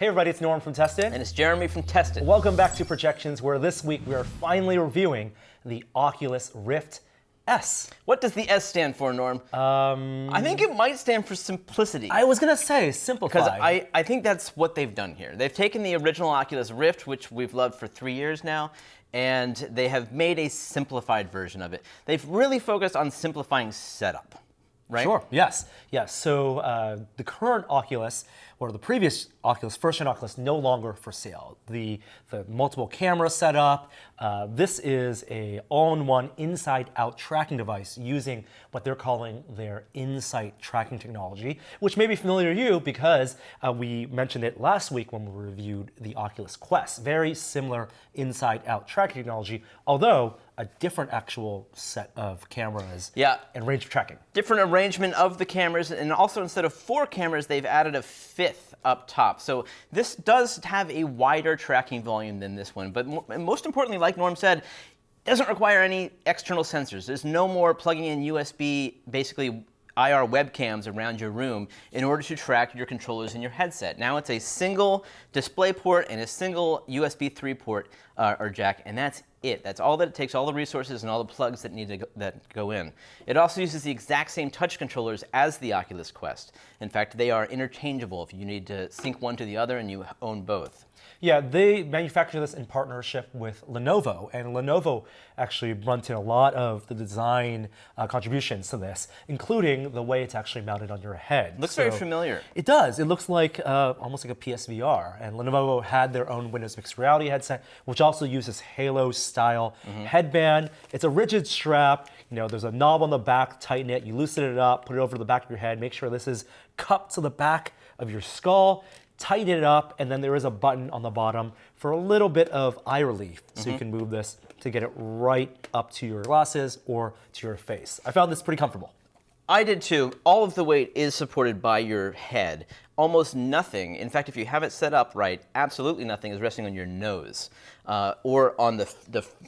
Hey everybody, it's Norm from Tested. And it's Jeremy from Tested. Welcome back to Projections, where this week we are finally reviewing the Oculus Rift S. What does the S stand for, Norm? I think it might stand for simplicity. I was going to say simplified. Because I think that's what they've done here. They've taken the original Oculus Rift, which we've loved for 3 years now, and they have made a simplified version of it. They've really focused on simplifying setup, right? Sure, yes. So the current Oculus, or the previous Oculus, first-gen Oculus, no longer for sale. The multiple camera setup, this is a all-in-one inside-out tracking device using what they're calling their Insight tracking technology, which may be familiar to you because we mentioned it last week when we reviewed the Oculus Quest. Very similar inside-out tracking technology, although a different actual set of cameras and range of tracking. Different arrangement of the cameras, and also instead of 4 cameras, they've added a 5th up top. So this does have a wider tracking volume than this one, but most importantly, like Norm said, it doesn't require any external sensors. There's no more plugging in USB, basically IR webcams around your room in order to track your controllers in your headset. Now it's a single display port and a single USB 3 port or jack, and that's it. That's all that it takes, all the resources and all the plugs that need to go in. It also uses the exact same touch controllers as the Oculus Quest. In fact, they are interchangeable if you need to sync one to the other and you own both. Yeah, they manufacture this in partnership with Lenovo, and Lenovo actually runs in a lot of the design contributions to this, including the way it's actually mounted on your head. Looks very familiar. It does. It looks like almost like a PSVR, and Lenovo had their own Windows Mixed Reality headset, which also uses Halo-style headband. It's a rigid strap. You know, there's a knob on the back, tighten it, you loosen it up, put it over the back of your head, make sure this is cupped to the back of your skull, tighten it up, and then there is a button on the bottom for a little bit of eye relief. So you can move this to get it right up to your glasses or to your face. I found this pretty comfortable. I did too. All of the weight is supported by your head. Almost nothing, in fact, if you have it set up right, absolutely nothing is resting on your nose or on the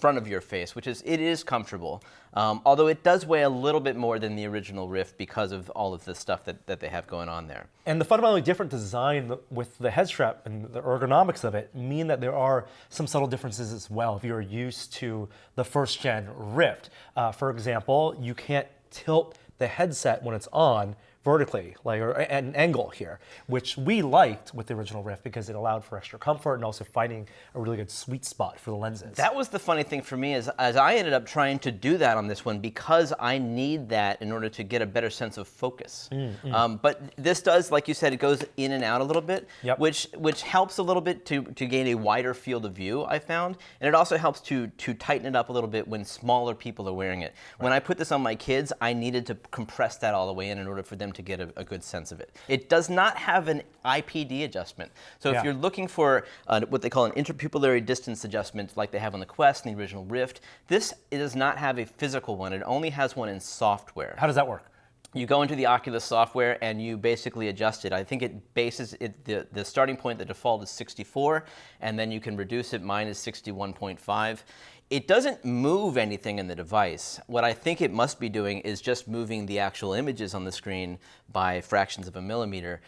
front of your face, it is comfortable. Although it does weigh a little bit more than the original Rift because of all of the stuff that they have going on there. And the fundamentally different design with the head strap and the ergonomics of it mean that there are some subtle differences as well if you're used to the first-gen Rift. For example, you can't tilt the headset when it's on vertically, like or at an angle here, which we liked with the original Rift because it allowed for extra comfort and also finding a really good sweet spot for the lenses. That was the funny thing for me, as I ended up trying to do that on this one because I need that in order to get a better sense of focus. But this does, like you said, it goes in and out a little bit, which helps a little bit to gain a wider field of view, I found, and it also helps to tighten it up a little bit when smaller people are wearing it. When I put this on my kids, I needed to compress that all the way in order for them to get a good sense of it. It does not have an IPD adjustment. So if you're looking for what they call an interpupillary distance adjustment like they have on the Quest and the original Rift, it does not have a physical one. It only has one in software. How does that work? You go into the Oculus software and you basically adjust it. I think it bases it, the starting point, the default is 64, and then you can reduce it. Mine is 61.5. It doesn't move anything in the device. What I think it must be doing is just moving the actual images on the screen by fractions of a millimeter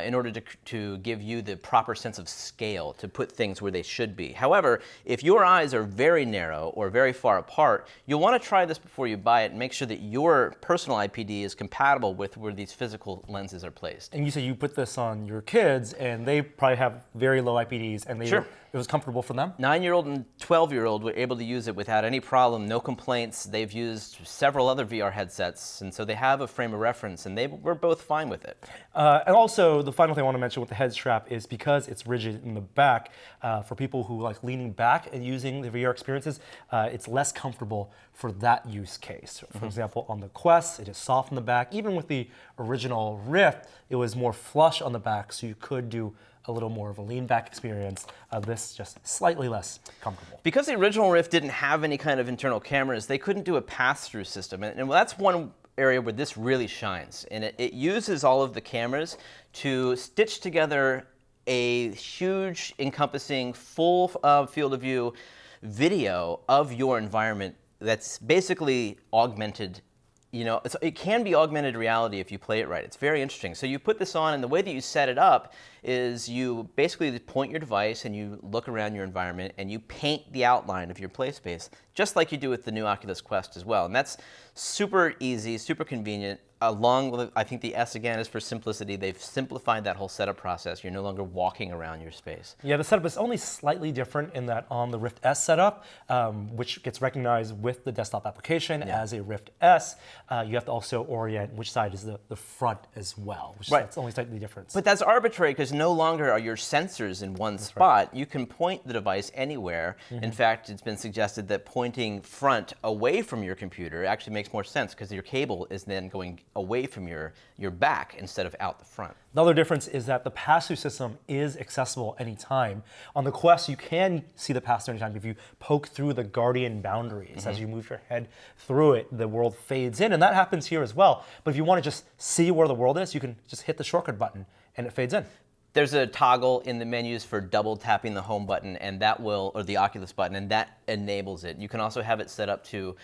in order to give you the proper sense of scale, to put things where they should be. However, if your eyes are very narrow or very far apart, you'll want to try this before you buy it and make sure that your personal IPD is compatible with where these physical lenses are placed. And you say you put this on your kids, and they probably have very low IPDs, and it was comfortable for them? 9-year-old and 12-year-old were able to use it without any problem, no complaints. They've used several other VR headsets, and so they have a frame of reference, and they were both fine with it. And also, the final thing I want to mention with the head strap is because it's rigid in the back, for people who like leaning back and using the VR experiences, it's less comfortable for that use case. For example, on the Quest, it is soft in the back. Even with the original Rift, it was more flush on the back, so you could do a little more of a lean back experience. This just slightly less comfortable. Because the original Rift didn't have any kind of internal cameras, they couldn't do a pass-through system. And that's one area where this really shines. And it uses all of the cameras to stitch together a huge, encompassing, full field of view video of your environment that's basically augmented it can be augmented reality if you play it right. It's very interesting. So you put this on, and the way that you set it up is you basically point your device and you look around your environment and you paint the outline of your play space, just like you do with the new Oculus Quest as well. And that's super easy, super convenient. Along with, I think the S again is for simplicity. They've simplified that whole setup process. You're no longer walking around your space. Yeah, the setup is only slightly different in that on the Rift S setup, which gets recognized with the desktop application as a Rift S, you have to also orient which side is the front as well, which that's only slightly different. But that's arbitrary because no longer are your sensors in one spot. Right. You can point the device anywhere. In fact, it's been suggested that pointing front away from your computer actually makes more sense because your cable is then going away from your back instead of out the front. The other difference is that the pass-through system is accessible anytime. On the Quest, you can see the pass-through anytime if you poke through the Guardian boundaries. As you move your head through it, the world fades in, and that happens here as well. But if you want to just see where the world is, you can just hit the shortcut button, and it fades in. There's a toggle in the menus for double tapping the home button, and that will, or the Oculus button, and that enables it. You can also have it set up to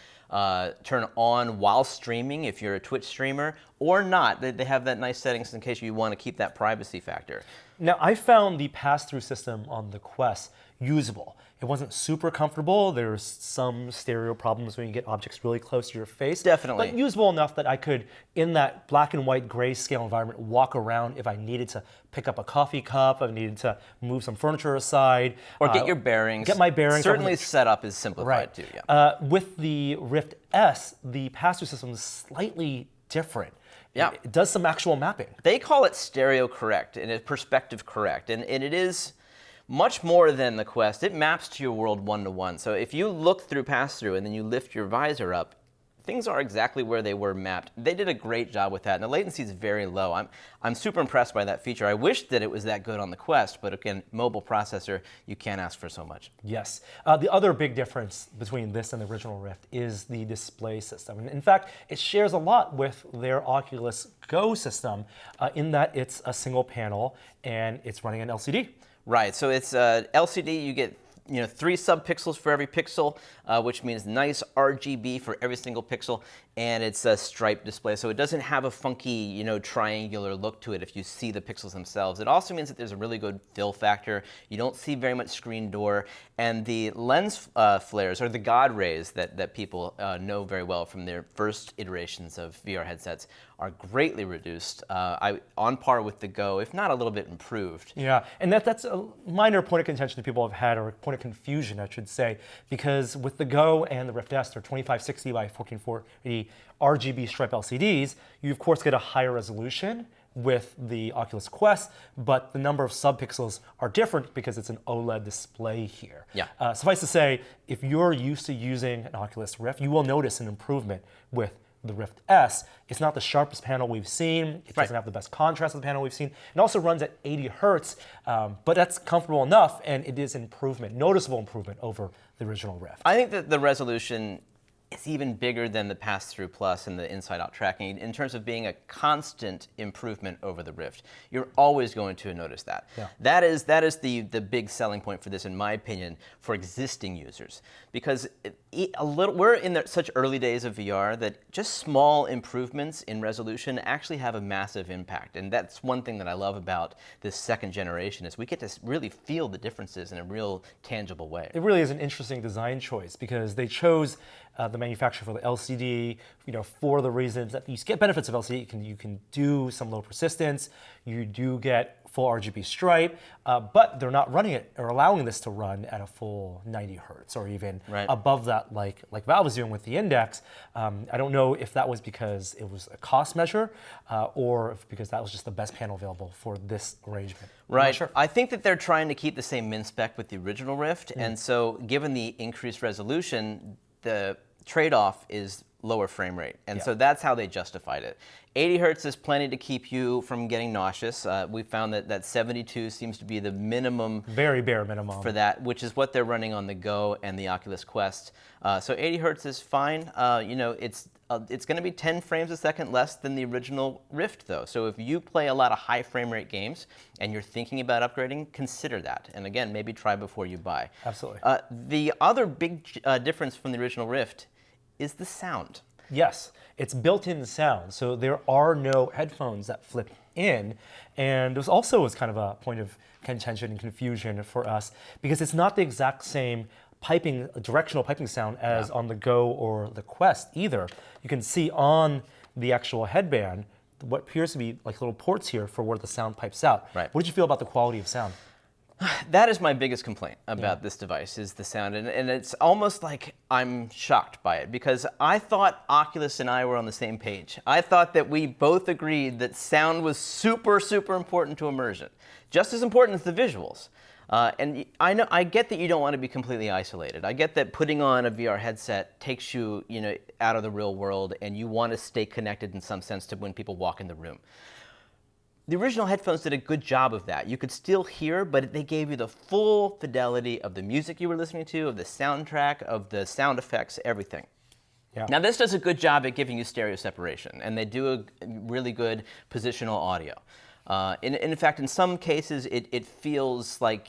turn on while streaming if you're a Twitch streamer, or not. They have that nice settings in case you want to keep that privacy factor. Now, I found the pass-through system on the Quest usable. It wasn't super comfortable. There's some stereo problems when you get objects really close to your face. Definitely. But usable enough that I could, in that black and white grayscale environment, walk around if I needed to pick up a coffee cup, if I needed to move some furniture aside. Or get your bearings. Get my bearings. Certainly setup is simplified too, with the Rift S, the pass-through system is slightly different. Yeah. It does some actual mapping. They call it stereo correct and it's perspective correct. And it is much more than the Quest. It maps to your world one-to-one. So if you look through Passthrough and then you lift your visor up, things are exactly where they were mapped. They did a great job with that, and the latency is very low. I'm super impressed by that feature. I wish that it was that good on the Quest, but again, mobile processor, you can't ask for so much. Yes. The other big difference between this and the original Rift is the display system. And in fact, it shares a lot with their Oculus Go system in that it's a single panel and it's running an LCD. Right, so it's LCD, you get 3 subpixels for every pixel, which means nice RGB for every single pixel, and it's a striped display, so it doesn't have a funky, triangular look to it if you see the pixels themselves. It also means that there's a really good fill factor. You don't see very much screen door, and the lens flares, or the God rays that people know very well from their first iterations of VR headsets, are greatly reduced, on par with the Go, if not a little bit improved. Yeah, and that's a minor point of contention that people have had, or a point of confusion, I should say, because with the Go and the Rift S, they're 2560 by 1440 RGB stripe LCDs. You, of course, get a higher resolution with the Oculus Quest, but the number of subpixels are different because it's an OLED display here. Yeah. Suffice to say, if you're used to using an Oculus Rift, you will notice an improvement with the Rift S. It's not the sharpest panel we've seen. It doesn't have the best contrast of the panel we've seen. It also runs at 80 hertz, but that's comfortable enough, and it is improvement, noticeable improvement over the original Rift. I think that the resolution is even bigger than the Passthrough Plus and the inside-out tracking in terms of being a constant improvement over the Rift. You're always going to notice that. Yeah. That is the big selling point for this, in my opinion, for existing users. Because we're in such early days of VR that just small improvements in resolution actually have a massive impact. And that's one thing that I love about this second generation is we get to really feel the differences in a real tangible way. It really is an interesting design choice because they chose the manufacturer for the LCD, for the reasons that you get benefits of LCD. You can do some low persistence, you do get full RGB stripe, but they're not running it or allowing this to run at a full 90 hertz or even above that, like Valve is doing with the Index. I don't know if that was because it was a cost measure or if because that was just the best panel available for this arrangement. Right. Sure. I think that they're trying to keep the same min spec with the original Rift, and so given the increased resolution, the trade-off is lower frame rate. And so that's how they justified it. 80 hertz is plenty to keep you from getting nauseous. We found that 72 seems to be the minimum. Very bare minimum. For that, which is what they're running on the Go and the Oculus Quest. So 80 hertz is fine. It's going to be 10 frames a second less than the original Rift, though. So if you play a lot of high frame rate games and you're thinking about upgrading, consider that. And again, maybe try before you buy. Absolutely. The other big difference from the original Rift is the sound. Yes, it's built-in sound, so there are no headphones that flip in, and it was kind of a point of contention and confusion for us because it's not the exact same directional piping sound as on the Go or the Quest either. You can see on the actual headband what appears to be like little ports here for where the sound pipes out. Right. What did you feel about the quality of sound? That is my biggest complaint about this device, is the sound. And it's almost like I'm shocked by it because I thought Oculus and I were on the same page. I thought that we both agreed that sound was super, super important to immersion, just as important as the visuals. And I get that you don't want to be completely isolated. I get that putting on a VR headset takes you, out of the real world, and you want to stay connected in some sense to when people walk in the room. The original headphones did a good job of that. You could still hear, but they gave you the full fidelity of the music you were listening to, of the soundtrack, of the sound effects, everything. Yeah. Now this does a good job at giving you stereo separation, and they do a really good positional audio. In fact, in some cases, it feels like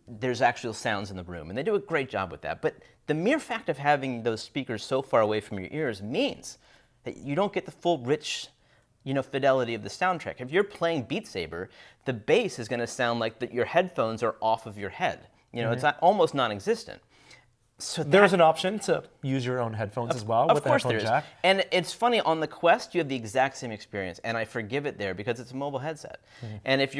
there's actual sounds in the room, and they do a great job with that. But the mere fact of having those speakers so far away from your ears means that you don't get the full rich fidelity of the soundtrack. If you're playing Beat Saber, the bass is going to sound like that your headphones are off of your head. It's almost non-existent. So there's an option to use your own headphones as well with the headphone jack. And it's funny, on the Quest, you have the exact same experience, and I forgive it there because it's a mobile headset. And if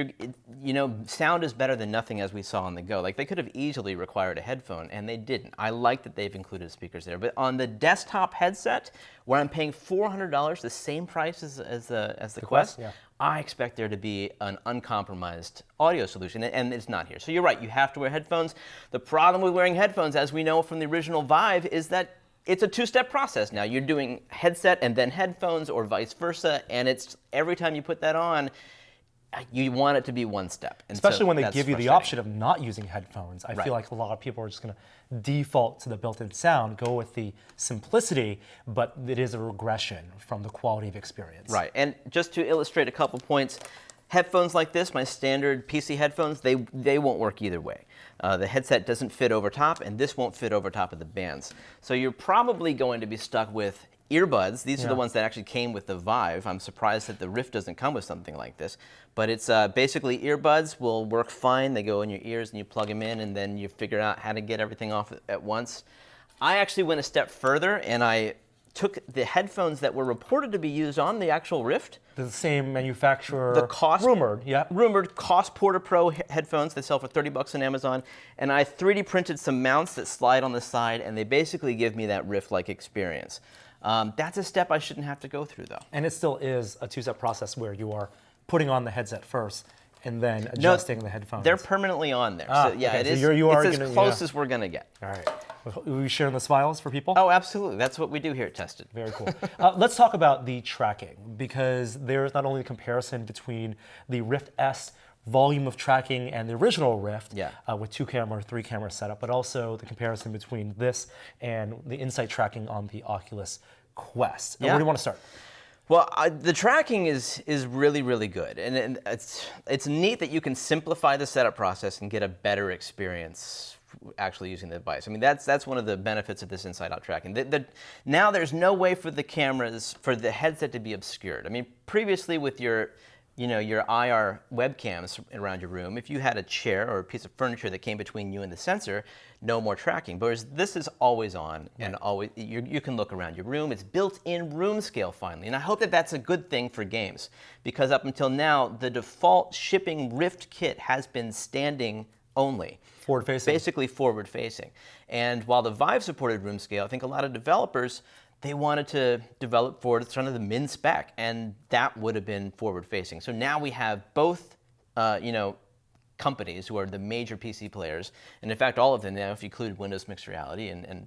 sound is better than nothing, as we saw on the Go. Like, they could have easily required a headphone, and they didn't. I like that they've included speakers there. But on the desktop headset, where I'm paying $400, the same price as the Quest, I expect there to be an uncompromised audio solution, and it's not here. So you're right, you have to wear headphones. The problem with wearing headphones, as we know from the original Vive, is that it's a two-step process now. You're doing headset and then headphones, or vice versa, and it's every time you put that on, you want it to be one step. And especially when they give you the option of not using headphones. I feel like a lot of people are just going to default to the built-in sound, go with the simplicity, but it is a regression from the quality of experience. Right, and just to illustrate a couple points, headphones like this, my standard PC headphones, they won't work either way. The headset doesn't fit over top, and this won't fit over top of the bands. So you're probably going to be stuck with earbuds. These are the ones that actually came with the Vive. I'm surprised that the Rift doesn't come with something like this. But it's basically earbuds will work fine. They go in your ears and you plug them in, and then you figure out how to get everything off at once. I actually went a step further, and I took the headphones that were reported to be used on the actual Rift. The same manufacturer. The cost, rumored Cost Porta Pro headphones. They sell for $30 on Amazon. And I 3D printed some mounts that slide on the side, and they basically give me that Rift-like experience. That's a step I shouldn't have to go through, though. And it still is a two-step process where you are putting on the headset first and then adjusting the headphones. They're permanently on there. So yeah, okay. it's as close as we're going to get. All right. Are we sharing those files for people? Oh, absolutely. That's what we do here at Tested. Very cool. Let's talk about the tracking, because there's not only a comparison between the Rift S volume of tracking and the original Rift with 2-camera, 3-camera setup, but also the comparison between this and the in-sight tracking on the Oculus Quest. Where do you want to start? Well, the tracking is really, really good, and it's neat that you can simplify the setup process and get a better experience actually using the device. I mean, that's one of the benefits of this inside-out tracking. Now there's no way for the headset to be obscured. I mean, previously with your IR webcams around your room, if you had a chair or a piece of furniture that came between you and the sensor, no more tracking. Whereas this is always on, and always you can look around your room. It's built-in room scale finally, and I hope that that's a good thing for games, because up until now, the default shipping Rift kit has been standing only. Forward-facing. Basically forward-facing. And while the Vive supported room scale, I think a lot of developers, they wanted to develop for sort of the min spec, and that would have been forward-facing. So now we have both, companies who are the major PC players, and in fact all of them now, if you include Windows Mixed Reality and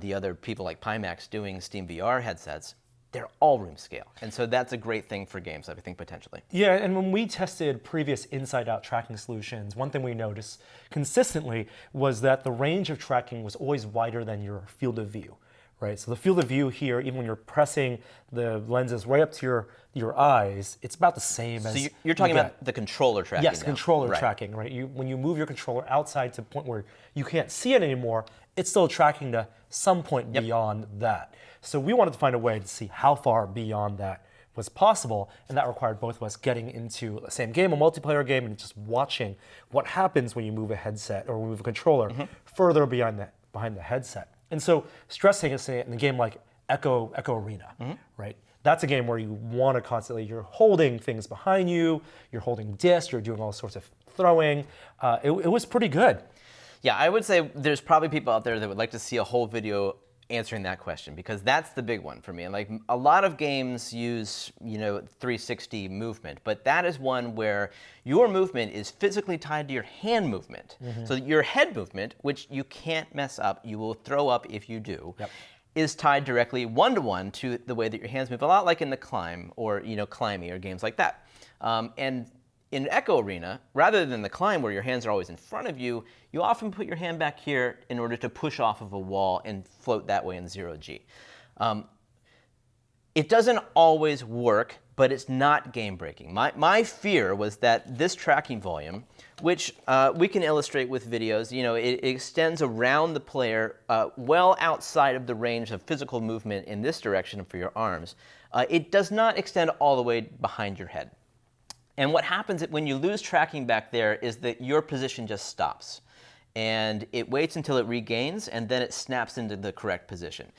the other people like Pimax doing Steam VR headsets, they're all room scale. And so that's a great thing for games, I think, potentially. Yeah, and when we tested previous inside-out tracking solutions, one thing we noticed consistently was that the range of tracking was always wider than your field of view, right? So the field of view here, even when you're pressing the lenses right up to your eyes, it's about the same as. So you're talking about the controller tracking. Yes, now. controller tracking, right? When you move your controller outside to the point where you can't see it anymore, it's still tracking to some point beyond that. So we wanted to find a way to see how far beyond that was possible, and that required both of us getting into the same game, a multiplayer game, and just watching what happens when you move a headset or move a controller further behind the headset. And so stressing is in a game like Echo Arena, right? That's a game where you want to constantly, you're holding things behind you, you're holding discs, you're doing all sorts of throwing. It was pretty good. Yeah, I would say there's probably people out there that would like to see a whole video answering that question, because that's the big one for me. And like a lot of games use, 360 movement, but that is one where your movement is physically tied to your hand movement. So your head movement, which you can't mess up, you will throw up if you do, is tied directly one-to-one to the way that your hands move, a lot like in the Climb or Climbing or games like that. And in Echo Arena, rather than the Climb where your hands are always in front of you, you often put your hand back here in order to push off of a wall and float that way in 0G. It doesn't always work, but it's not game-breaking. My fear was that this tracking volume, which we can illustrate with videos, it extends around the player well outside of the range of physical movement in this direction for your arms. It does not extend all the way behind your head. And what happens when you lose tracking back there is that your position just stops. And it waits until it regains, and then it snaps into the correct position.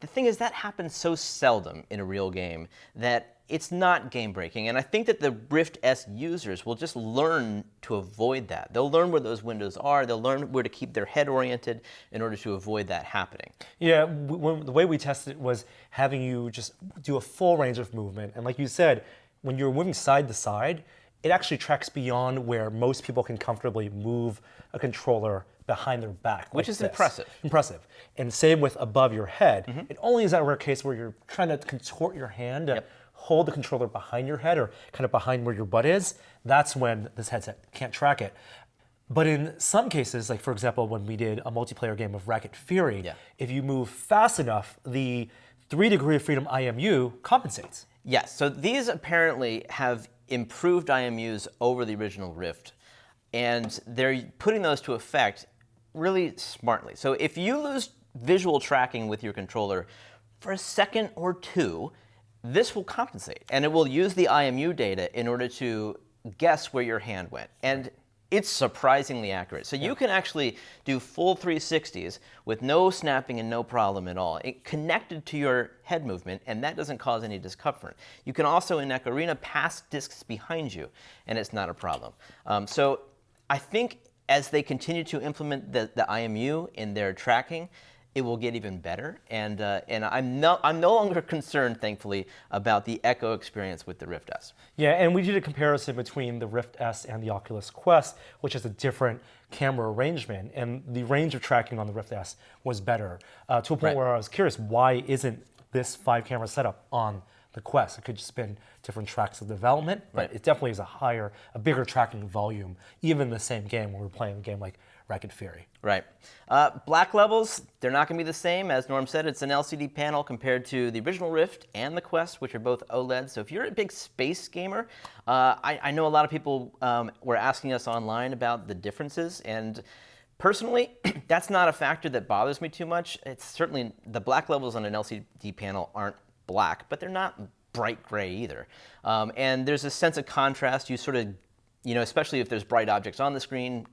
The thing is, that happens so seldom in a real game that it's not game-breaking. And I think that the Rift S users will just learn to avoid that. They'll learn where those windows are. They'll learn where to keep their head oriented in order to avoid that happening. Yeah, the way we tested it was having you just do a full range of movement. And like you said, when you're moving side to side, it actually tracks beyond where most people can comfortably move a controller behind their back. Which is impressive. Impressive. And same with above your head. It only is that rare case where you're trying to contort your hand to hold the controller behind your head or kind of behind where your butt is. That's when this headset can't track it. But in some cases, like for example, when we did a multiplayer game of Racket Fury, if you move fast enough, the 3 degree of freedom IMU compensates. Yes, so these apparently have improved IMUs over the original Rift, and they're putting those to effect really smartly. So if you lose visual tracking with your controller for a second or two, this will compensate, and it will use the IMU data in order to guess where your hand went. And it's surprisingly accurate. So you can actually do full 360s with no snapping and no problem at all. It connected to your head movement, and that doesn't cause any discomfort. You can also, in Echo Arena, pass discs behind you, and it's not a problem. So I think as they continue to implement the IMU in their tracking, it will get even better, and I'm no longer concerned, thankfully, about the Echo experience with the Rift S. Yeah, and we did a comparison between the Rift S and the Oculus Quest, which is a different camera arrangement, and the range of tracking on the Rift S was better, to a point where I was curious, why isn't this 5-camera setup on the Quest? It could just been different tracks of development, but it definitely is a bigger tracking volume, even in the same game when we're playing a game like Racket Fury. Right. Black levels, they're not going to be the same. As Norm said, it's an LCD panel compared to the original Rift and the Quest, which are both OLED. So if you're a big space gamer, I know a lot of people were asking us online about the differences, and personally, that's not a factor that bothers me too much. It's certainly, the black levels on an LCD panel aren't black, but they're not bright gray either. And there's a sense of contrast. You sort of, especially if there's bright objects on the screen,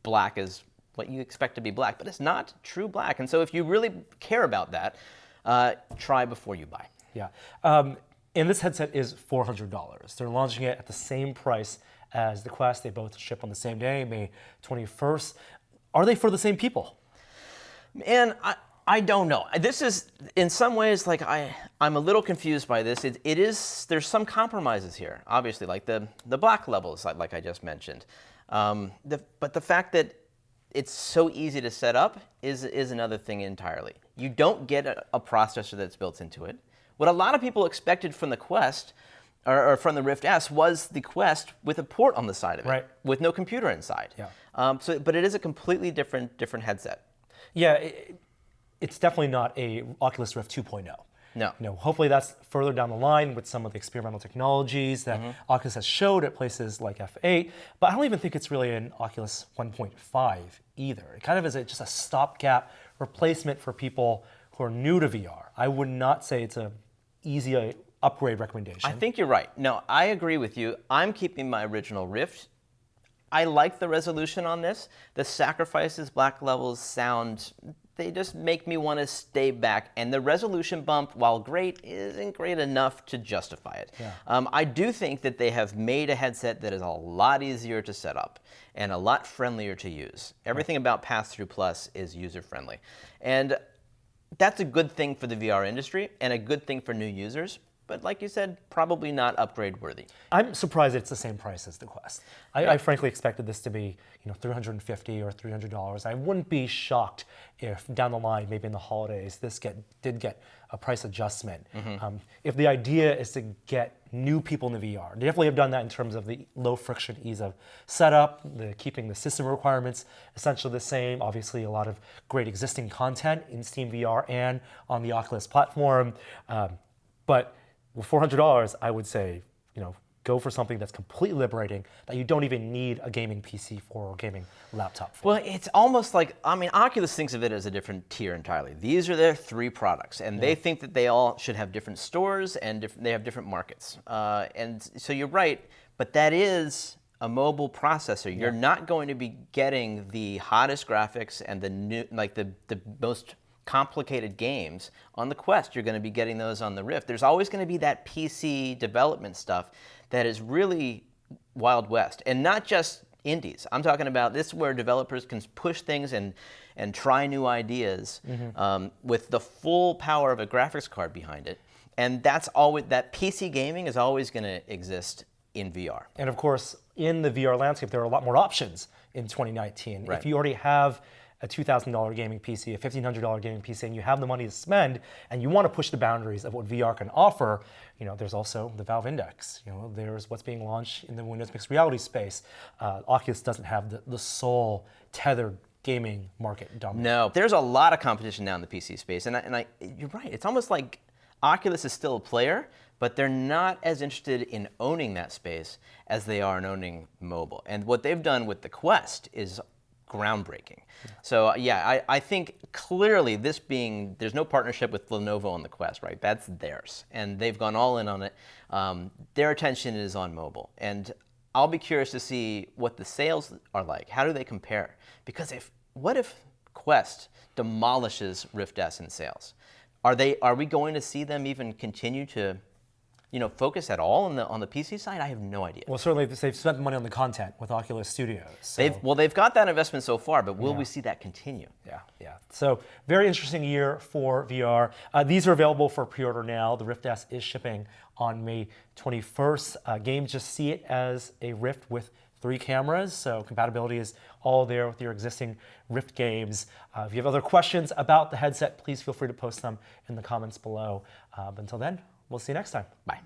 black is what you expect to be black, but it's not true black. And so if you really care about that, try before you buy. Yeah. And this headset is $400. They're launching it at the same price as the Quest. They both ship on the same day, May 21st. Are they for the same people? And I don't know. This is, in some ways, like I'm a little confused by this. It is, there's some compromises here, obviously, like the black levels, like I just mentioned. But the fact that it's so easy to set up is another thing entirely. You don't get a processor that's built into it. What a lot of people expected from the Quest, or from the Rift S, was the Quest with a port on the side of it, with no computer inside. Yeah. But it is a completely different headset. Yeah. it's definitely not a Oculus Rift 2.0. No. Hopefully that's further down the line with some of the experimental technologies that Oculus has showed at places like F8, but I don't even think it's really an Oculus 1.5 either. It kind of is just a stopgap replacement for people who are new to VR. I would not say it's an easy upgrade recommendation. I think you're right. No, I agree with you. I'm keeping my original Rift. I like the resolution on this. The sacrifices, black levels, sound, they just make me want to stay back. And the resolution bump, while great, isn't great enough to justify it. Yeah. I do think that they have made a headset that is a lot easier to set up and a lot friendlier to use. Everything about Passthrough Plus is user-friendly. And that's a good thing for the VR industry and a good thing for new users. But like you said, probably not upgrade worthy. I'm surprised it's the same price as the Quest. I frankly expected this to be $350 or $300. I wouldn't be shocked if down the line, maybe in the holidays, this did get a price adjustment. If the idea is to get new people into VR, they definitely have done that in terms of the low friction ease of setup, keeping the system requirements essentially the same. Obviously, a lot of great existing content in Steam VR and on the Oculus platform. But with $400, I would say, go for something that's completely liberating, that you don't even need a gaming PC for or gaming laptop for. Well, it's almost like, Oculus thinks of it as a different tier entirely. These are their 3 products, and they think that they all should have different stores and they have different markets. And so you're right, but that is a mobile processor. You're not going to be getting the hottest graphics and the new, the most complicated games on the Quest. You're going to be getting those on the Rift. There's always going to be that PC development stuff that is really Wild West, and not just indies. I'm talking about this where developers can push things and try new ideas with the full power of a graphics card behind it. And that's always, that PC gaming is always going to exist in VR. And of course, in the VR landscape, there are a lot more options in 2019. Right. If you already have a $2,000 gaming PC, a $1,500 gaming PC, and you have the money to spend, and you want to push the boundaries of what VR can offer, there's also the Valve Index. There's what's being launched in the Windows mixed reality space. Oculus doesn't have the sole tethered gaming market dominance. No, there's a lot of competition now in the PC space, and you're right. It's almost like Oculus is still a player, but they're not as interested in owning that space as they are in owning mobile. And what they've done with the Quest is groundbreaking. So I think clearly there's no partnership with Lenovo on the Quest, right? That's theirs, and they've gone all in on it. Their attention is on mobile, and I'll be curious to see what the sales are like. How do they compare? Because what if Quest demolishes Rift S in sales? Are we going to see them even continue to focus at all on the PC side? I have no idea. Well, certainly they've spent money on the content with Oculus Studios. So. They've got that investment so far, but will we see that continue? Yeah. So very interesting year for VR. These are available for pre-order now. The Rift S is shipping on May 21st. Games just see it as a Rift with 3 cameras, so compatibility is all there with your existing Rift games. If you have other questions about the headset, please feel free to post them in the comments below. But until then, we'll see you next time. Bye.